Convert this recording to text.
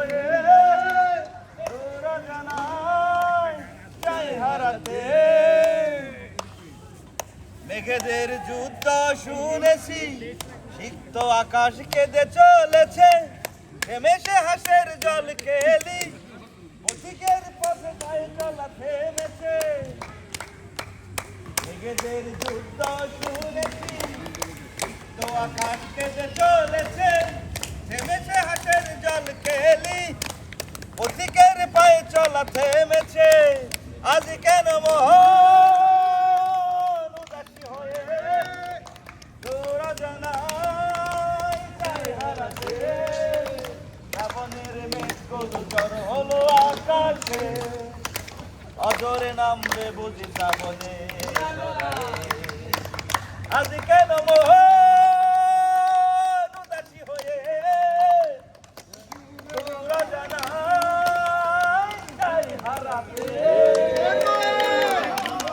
হয়ে তোরা জানাই চাই হারাতে। মেঘেদের যুদ্ধ শুনেছি, সিক্ত আকাশ কেঁদে চলেছে, থেমে সে হাসের জল খেলি, পথিকের পথে তাই চলা থেমেছে। মেঘেদের যুদ্ধ শুনেছি, সিক্ত আকাশ কেঁদে চলেছে, থেমে সে হাসের জল খেলি, পথিকের পায়ে চলা থেমেছে। আজ কেন মন উদাসী হয়ে তোরা জানাই চাই হারাতে। শ্রাবণের মেঘগুলো জ্বর হলো আকাশে, অজরে নামবে বুঝি শ্রাবণে। আজ কেন মোহ